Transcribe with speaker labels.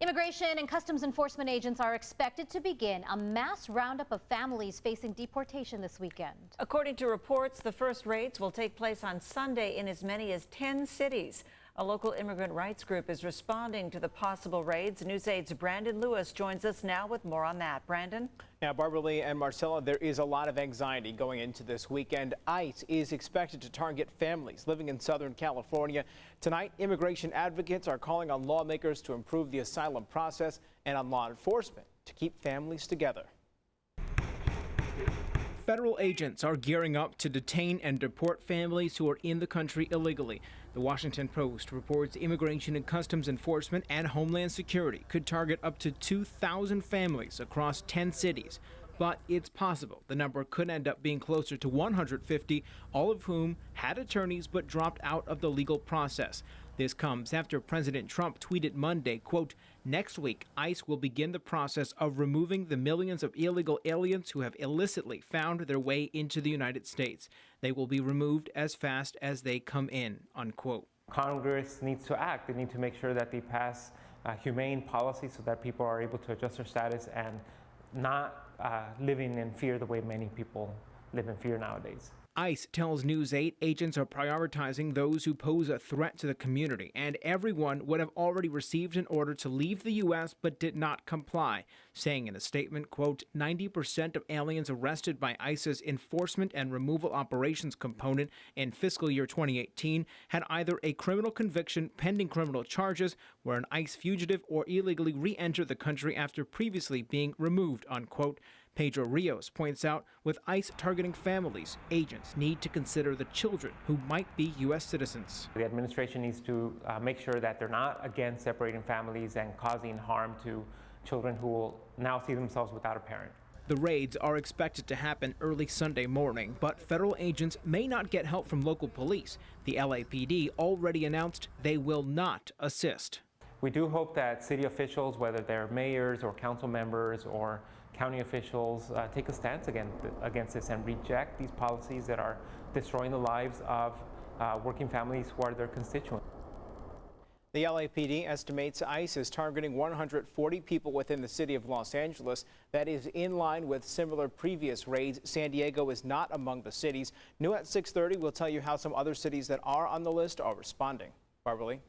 Speaker 1: Immigration and Customs Enforcement agents are expected to begin a mass roundup of families facing deportation this weekend.
Speaker 2: According to reports, the first raids will take place on Sunday in as many as 10 cities. A local immigrant rights group is responding to the possible raids. News 8's Brandon Lewis joins us now with more on that. Brandon?
Speaker 3: Yeah, Barbara Lee and Marcella, there is a lot of anxiety going into this weekend. ICE is expected to target families living in Southern California. Tonight, immigration advocates are calling on lawmakers to improve the asylum process and on law enforcement to keep families together. Federal agents are gearing up to detain and deport families who are in the country illegally. The Washington Post reports Immigration and Customs Enforcement and Homeland Security could target up to 2,000 families across 10 cities. But it's possible the number could end up being closer to 150, all of whom had attorneys but dropped out of the legal process. This comes after President Trump tweeted Monday, quote, "Next week, ICE will begin the process of removing the millions of illegal aliens who have illicitly found their way into the United States. They will be removed as fast as they come in," unquote.
Speaker 4: Congress needs to act. They need to make sure that they pass humane policies so that people are able to adjust their status and not living in fear the way many people live in fear nowadays.
Speaker 3: ICE tells News 8 agents are prioritizing those who pose a threat to the community, and everyone would have already received an order to leave the U.S. but did not comply, saying in a statement, quote, 90% of aliens arrested by ICE's enforcement and removal operations component in fiscal year 2018 had either a criminal conviction pending criminal charges, were an ICE fugitive, or illegally re-entered the country after previously being removed, unquote. Pedro Rios points out with ICE targeting families, agents need to consider the children who might be U.S. citizens.
Speaker 4: The administration needs to make sure that they're not against separating families and causing harm to children who will now see themselves without a parent.
Speaker 3: The raids are expected to happen early Sunday morning, but federal agents may not get help from local police. The LAPD already announced they will not assist.
Speaker 4: We do hope that city officials, whether they're mayors or council members or county officials, take a stance against this and reject these policies that are destroying the lives of working families who are their constituents.
Speaker 3: The LAPD estimates ICE is targeting 140 people within the city of Los Angeles. That is in line with similar previous raids. San Diego is not among the cities. New at 6:30, we'll tell you how some other cities that are on the list are responding. Barbara Lee.